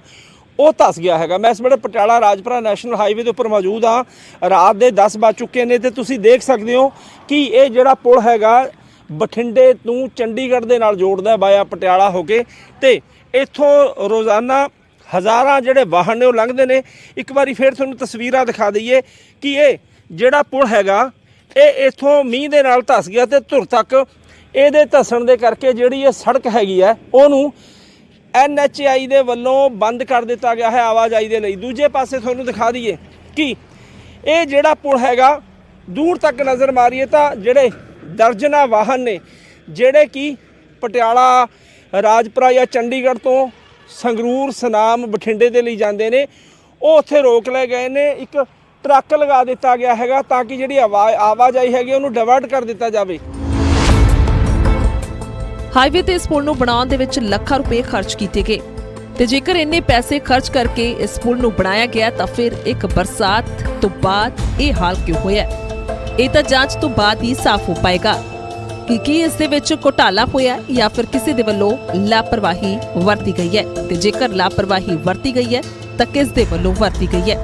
ਉਹ ਧਸ ਗਿਆ ਹੈਗਾ। ਮੈਂ ਇਸ ਵੇਲੇ ਪਟਿਆਲਾ ਰਾਜਪੁਰਾ ਨੈਸ਼ਨਲ ਹਾਈਵੇ ਦੇ ਉੱਪਰ ਮੌਜੂਦ ਹਾਂ। ਰਾਤ ਦੇ 10 ਵੱਜ ਚੁੱਕੇ ਨੇ ਤੇ ਤੁਸੀਂ ਦੇਖ ਸਕਦੇ ਹੋ ਕਿ ਇਹ ਜਿਹੜਾ ਪੁਲ ਹੈਗਾ ਬਠਿੰਡੇ ਤੋਂ ਚੰਡੀਗੜ੍ਹ ਦੇ ਨਾਲ ਜੋੜਦਾ ਬਾਇਆ ਪਟਿਆਲਾ ਹੋ ਕੇ, ਤੇ ਇੱਥੋਂ ਰੋਜ਼ਾਨਾ ਹਜ਼ਾਰਾਂ ਜਿਹੜੇ ਵਾਹਨ ਨੇ ਉਹ ਲੰਘਦੇ ਨੇ। ਇੱਕ ਵਾਰੀ ਫਿਰ ਤੁਹਾਨੂੰ ਤਸਵੀਰਾਂ ਦਿਖਾ ਦਈਏ ਕਿ ਇਹ ਜਿਹੜਾ ਪੁਲ ਹੈਗਾ ਇਹ ਇੱਥੋਂ ਮੀਂਹ ਦੇ ਨਾਲ ਧਸ ਗਿਆ ਤੇ ਧੁਰ ਤੱਕ ਇਹਦੇ ਧਸਣ ਦੇ ਕਰਕੇ ਜਿਹੜੀ ਇਹ ਸੜਕ ਹੈਗੀ ਹੈ ਉਹਨੂੰ NHAI ਦੇ ਵੱਲੋਂ ਬੰਦ ਕਰ ਦਿੱਤਾ ਗਿਆ ਹੈ ਆਵਾਜਾਈ ਦੇ ਲਈ। ਦੂਜੇ ਪਾਸੇ ਤੁਹਾਨੂੰ ਦਿਖਾ ਦਈਏ ਕਿ ਇਹ ਜਿਹੜਾ ਪੁਲ ਹੈਗਾ ਦੂਰ ਤੱਕ ਨਜ਼ਰ ਮਾਰੀਏ ਤਾਂ ਜਿਹੜੇ ਦਰਜਨਾਂ ਵਾਹਨ ਨੇ ਜਿਹੜੇ ਕਿ ਪਟਿਆਲਾ ਰਾਜਪੁਰਾ ਜਾਂ ਚੰਡੀਗੜ੍ਹ ਤੋਂ ਸੰਗਰੂਰ ਸੁਨਾਮ ਬਠਿੰਡੇ ਦੇ ਲਈ ਜਾਂਦੇ ਨੇ, ਉਹ ਉੱਥੇ ਰੋਕ ਲਏ ਗਏ ਨੇ। ਇੱਕ ਟਰੱਕ ਲਗਾ ਦਿੱਤਾ ਗਿਆ ਹੈਗਾ ਤਾਂ ਕਿ ਜਿਹੜੀ ਆਵਾਜਾਈ ਹੈਗੀ ਉਹਨੂੰ ਡਾਇਵਰਟ ਕਰ ਦਿੱਤਾ ਜਾਵੇ। ਹਾਈਵੇ ਤੇ ਇਸ ਪੁਲ ਨੂੰ ਬਣਾਉਣ ਦੇ ਵਿੱਚ ਲੱਖਾਂ ਰੁਪਏ ਖਰਚ ਕੀਤੇ ਗਏ ਤੇ ਜੇਕਰ ਇੰਨੇ ਪੈਸੇ ਖਰਚ ਕਰਕੇ ਇਸ ਪੁਲ ਨੂੰ ਬਣਾਇਆ ਗਿਆ ਤਾਂ ਫਿਰ ਇੱਕ ਬਰਸਾਤ ਤੋਂ ਬਾਅਦ ਇਹ ਹਾਲ ਕਿਉਂ ਹੋਇਆ? ਇਹ ਤਾਂ ਜਾਂਚ ਤੋਂ ਬਾਅਦ ਹੀ ਸਾਫ਼ ਹੋ ਪਾਏਗਾ ਕਿ ਕੀ ਇਸ ਦੇ ਵਿੱਚ ਘੁਟਾਲਾ ਹੋਇਆ ਜਾਂ ਫਿਰ ਕਿਸੇ ਦੇ ਵੱਲੋਂ ਲਾਪਰਵਾਹੀ ਵਰਤੀ ਗਈ ਹੈ ਤੇ ਜੇਕਰ ਲਾਪਰਵਾਹੀ ਵਰਤੀ ਗਈ ਹੈ ਤਾਂ ਕਿਸ ਦੇ ਵੱਲੋਂ ਵਰਤੀ ਗਈ ਹੈ।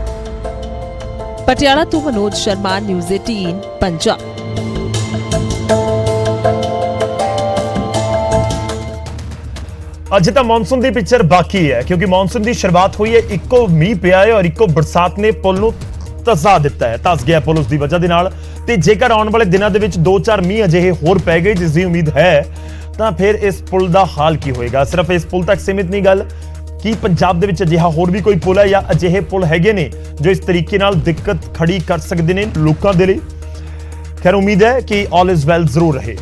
ਪਟਿਆਲਾ ਤੋਂ ਮਨੋਜ ਸ਼ਰਮਾ, ਨਿਊਜ਼ 18 ਪੰਜਾਬ। अज तो मानसून की पिक्चर बाकी है क्योंकि मानसून की शुरुआत हुई है, इको मीह पिया है और इको बरसात ने पुल नूं धसा दिता है, धस गया पुल उसकी वजह के नाल। ते जेकर आने वाले दिनों के विच 2-4 मीह अजिहे होर पै गए जिसकी उम्मीद है तो फिर इस पुल का हाल की होएगा। सिर्फ इस पुल तक सीमित नहीं गल कि पंजाब दे विच अजिहा होर भी कोई पुल है या अजिहे पुल हैगे ने जो इस तरीके नाल दिक्कत खड़ी कर सकते हैं लोगों के लिए। खैर उम्मीद है कि ऑल इज वेल जरूर रहे।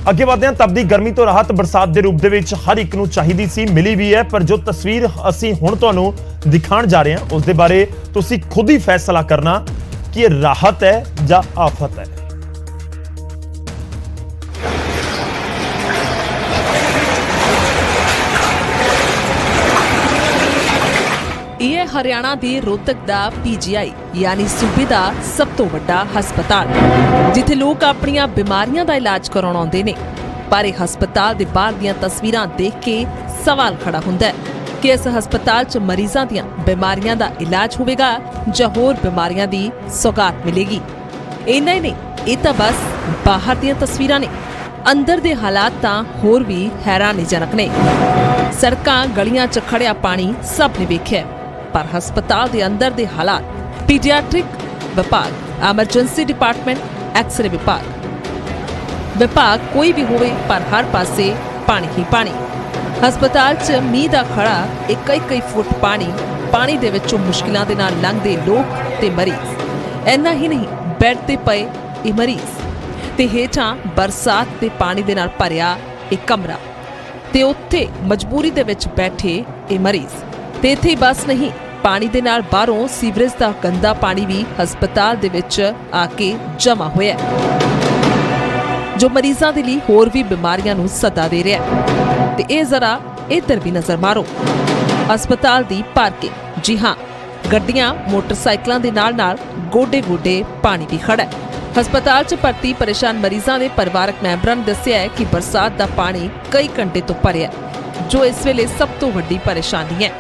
अगे बढ़ते हैं, तपदी गर्मी तो राहत बरसात के रूप में हर एक नूं चाहिदी सी, मिली भी है, पर जो तस्वीर असीं हुण तुहानूं दिखाण जा रहे हैं उस दे बारे तुसीं खुद ही फैसला करना कि ये राहत है या आफत है। ਇਹ ਹਰਿਆਣਾ ਦੇ ਰੋਹਤਕ ਦਾ ਪੀਜੀਆਈ ਯਾਨੀ ਸੂਬੇ ਦਾ ਸਭ ਤੋਂ ਵੱਡਾ ਹਸਪਤਾਲ, ਜਿੱਥੇ ਲੋਕ ਆਪਣੀਆਂ ਬਿਮਾਰੀਆਂ ਦਾ ਇਲਾਜ ਕਰਾਉਣ ਆਉਂਦੇ ਨੇ। ਪਰ ਇਹ ਹਸਪਤਾਲ ਦੇ ਬਾਹਰ ਦੀਆਂ ਤਸਵੀਰਾਂ ਦੇਖ ਕੇ ਸਵਾਲ ਖੜਾ ਹੁੰਦਾ ਹੈ ਕਿ ਇਸ ਹਸਪਤਾਲ 'ਚ ਮਰੀਜ਼ਾਂ ਦੀਆਂ ਬਿਮਾਰੀਆਂ ਦਾ ਇਲਾਜ ਹੋਵੇਗਾ ਜਾਂ ਹੋਰ ਬਿਮਾਰੀਆਂ ਦੀ ਸੌਗਾਤ ਮਿਲੇਗੀ। ਇੰਨਾ ਹੀ ਨਹੀਂ, ਇਹ ਤਾਂ ਬਸ ਬਾਹਰ ਦੀਆਂ ਤਸਵੀਰਾਂ ਨੇ, ਅੰਦਰ ਦੇ ਹਾਲਾਤ ਤਾਂ ਹੋਰ ਵੀ ਹੈਰਾਨੀਜਨਕ ਨੇ। ਸੜਕਾਂ, ਗਲੀਆਂ 'ਚ ਖੜਿਆ ਪਾਣੀ ਸਭ ਨੇ ਵੇਖਿਆ, पर हस्पताल के अंदर दे हालात, पीडियाट्रिक विभाग, एमरजेंसी डिपार्टमेंट, एक्सरे विभाग कोई भी होवे पर हर पासे पानी ही पानी। हस्पताल च मीह दा खड़ा कई फुट पानी दे विचों मुश्किलां दे नाल लंघदे लोग ते मरीज। इन्ना ही नहीं, बैड ते पए ये मरीज ते हेठां बरसात दे पानी दे नाल भरिया एक कमरा ते उत्थे मजबूरी दे विच बैठे ये मरीज। ते इत्थे बस नहीं, पानी दे नाल बाहरों सीवरेज का गंदा पानी भी हस्पताल दे विच आके जमा होया, जो मरीजां दे लई होर भी बीमारियां नूं सदा दे रहा है। ते इह जरा इधर भी नजर मारो, हस्पताल दी पार्किंग। जी हाँ, गड्डियां मोटरसाइकिलों के नाल गोडे गोडे पानी भी खड़ा है। हस्पताल च भर्ती परेशान मरीजां दे परिवारक मैंबरां ने दस्सिया है कि बरसात का पानी कई घंटे तो भरिया, जो इस वेले सब तो वड्डी परेशानी है।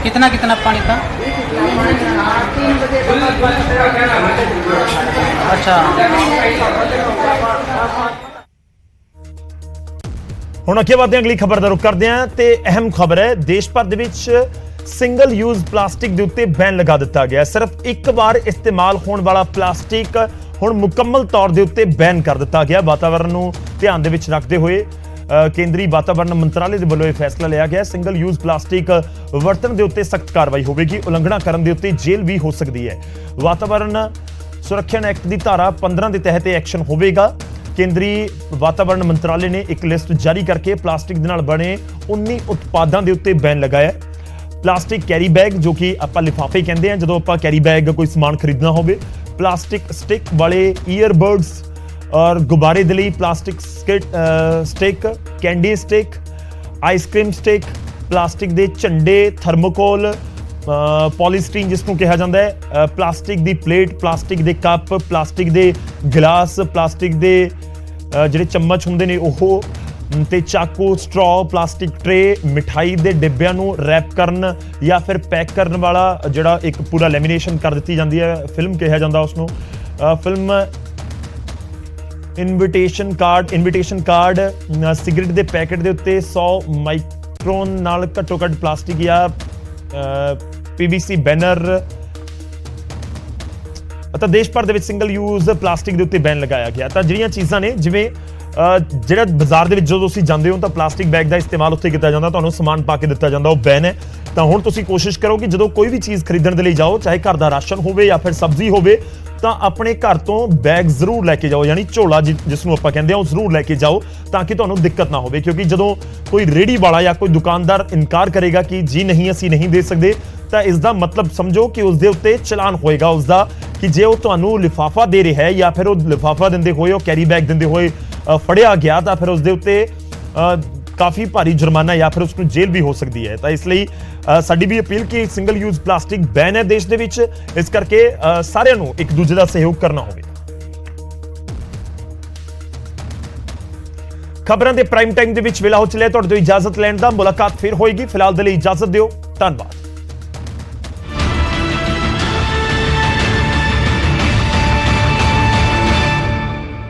कितना कितना पानी था? 3 बजे। अच्छा, हुण अगे बढ़ते हैं, अगली खबर का रुख करते हैं। तो अहम खबर है, देश भर दे विच सिंगल यूज प्लास्टिक के उत्ते बैन लगा दिता गया। सिर्फ एक बार इस्तेमाल होने वाला प्लास्टिक हुण मुकम्मल तौर के उत्ते बैन कर दिता गया। वातावरण नूं ध्यान दे विच रखते हुए केंद्रीय वातावरण मंत्रालय के वल्लों यह फैसला लिया गया। सिंगल यूज प्लास्टिक वरतन के उत्ते सख्त कार्रवाई होगी, उलंघना करने के उत्ते जेल भी हो सकती है। वातावरण सुरक्षा एक्ट की धारा 15 के तहत एक्शन होगा। केंद्रीय वातावरण मंत्रालय ने एक लिस्ट जारी करके प्लास्टिक के नाल बने 19 उत्पादों के उत्ते बैन लगाया। प्लास्टिक कैरी बैग, जो कि आप लिफाफे कहते हैं जो आप कैरी बैग कोई समान खरीदना हो, प्लास्टिक स्टिक वाले ईयरबड्स और गुब्बारे के लिए plastic stick, candy stick, ice cream stick, plastic के झंडे, थर्मोकोल, पॉलीस्टीन जिसनों कहा जाता है, प्लास्टिक की प्लेट, प्लास्टिक के कप, प्लास्टिक के गिलास, प्लास्टिक के जिहड़े चम्मच होंदे ने ओह, ते चाकू, स्ट्रॉ, प्लास्टिक ट्रे, मिठाई के डिब्बियां नूं रैप करन या फिर पैक करने वाला जिहड़ा एक पूरा लैमीनेशन कर दी जाती है, फिल्म कहा जाता उसनूं, फिल्म इनविटेशन कार्ड, सिगरेट के पैकेट के उत्ते 100 माइक्रोन नाल घट्टो घट्ट प्लास्टिक या PVC बैनर। तो देश भर दे विच सिंगल यूज प्लास्टिक के उत्ते बैन लगाया गया। तो जिहड़ियां चीज़ां ने जिवें ਜਿਹੜਾ ਬਾਜ਼ਾਰ ਦੇ ਵਿੱਚ ਜਦੋਂ ਤੁਸੀਂ ਜਾਂਦੇ ਹੋ ਤਾਂ ਪਲਾਸਟਿਕ ਬੈਗ ਦਾ ਇਸਤੇਮਾਲ ਉੱਥੇ ਕੀਤਾ ਜਾਂਦਾ, ਤੁਹਾਨੂੰ ਸਮਾਨ ਪਾ ਕੇ ਦਿੱਤਾ ਜਾਂਦਾ, ਉਹ ਬੈਨ ਹੈ। ਤਾਂ ਹੁਣ ਤੁਸੀਂ ਕੋਸ਼ਿਸ਼ ਕਰੋ ਕਿ ਜਦੋਂ ਕੋਈ ਵੀ ਚੀਜ਼ ਖਰੀਦਣ ਦੇ ਲਈ ਜਾਓ, ਚਾਹੇ ਘਰ ਦਾ ਰਾਸ਼ਨ ਹੋਵੇ ਜਾਂ ਫਿਰ ਸਬਜ਼ੀ ਹੋਵੇ, ਤਾਂ ਆਪਣੇ ਘਰ ਤੋਂ ਬੈਗ ਜ਼ਰੂਰ ਲੈ ਕੇ ਜਾਓ, ਯਾਨੀ ਝੋਲਾ ਜਿਸ ਨੂੰ ਆਪਾਂ ਕਹਿੰਦੇ ਆ ਉਹ ਜ਼ਰੂਰ ਲੈ ਕੇ ਜਾਓ, ਤਾਂ ਕਿ ਤੁਹਾਨੂੰ ਦਿੱਕਤ ਨਾ ਹੋਵੇ। ਕਿਉਂਕਿ ਜਦੋਂ ਕੋਈ ਰੇਹੜੀ ਵਾਲਾ ਜਾਂ ਕੋਈ ਦੁਕਾਨਦਾਰ ਇਨਕਾਰ ਕਰੇਗਾ ਕਿ ਜੀ ਨਹੀਂ ਅਸੀਂ ਨਹੀਂ ਦੇ ਸਕਦੇ, ਤਾਂ ਇਸ ਦਾ ਮਤਲਬ ਸਮਝੋ ਕਿ ਉਸ ਦੇ ਉੱਤੇ ਚਲਾਨ ਹੋਏਗਾ ਉਸਦਾ, ਕਿ ਜੇ ਉਹ ਤੁਹਾਨੂੰ ਲਿਫਾਫਾ ਦੇ ਰਿਹਾ ਹੈ ਜਾਂ ਫਿਰ ਉਹ ਲਿਫਾਫਾ ਦਿੰਦੇ ਹੋਏ, ਉਹ ਕੈਰੀ ਬੈਗ ਦਿੰਦੇ ਹੋਏ ਫੜਿਆ ਗਿਆ, ਤਾਂ ਫਿਰ ਉਸ ਦੇ ਉੱਤੇ ਕਾਫੀ ਭਾਰੀ ਜੁਰਮਾਨਾ ਜਾਂ ਫਿਰ ਉਸ ਨੂੰ ਜੇਲ੍ਹ ਵੀ ਹੋ ਸਕਦੀ ਹੈ। ਤਾਂ ਇਸ ਲਈ ਸਾਡੀ ਵੀ ਅਪੀਲ ਕਿ ਸਿੰਗਲ ਯੂਜ਼ ਪਲਾਸਟਿਕ ਬੈਨ ਹੈ ਦੇਸ਼ ਦੇ ਵਿੱਚ, ਇਸ ਕਰਕੇ ਸਾਰਿਆਂ ਨੂੰ ਇੱਕ ਦੂਜੇ ਦਾ ਸਹਿਯੋਗ ਕਰਨਾ ਹੋਵੇ। ਖਬਰਾਂ ਦੇ ਪ੍ਰਾਈਮ ਟਾਈਮ ਦੇ ਵਿੱਚ ਵੇਲਾ ਹੋ ਚੱਲਿਆ ਤੁਹਾਡੇ ਤੋਂ ਇਜਾਜ਼ਤ ਲੈਣ ਦਾ। ਮੁਲਾਕਾਤ ਫਿਰ ਹੋਏਗੀ, ਫਿਲਹਾਲ ਦੇ ਲਈ ਇਜਾਜ਼ਤ ਦਿਓ। ਧੰਨਵਾਦ।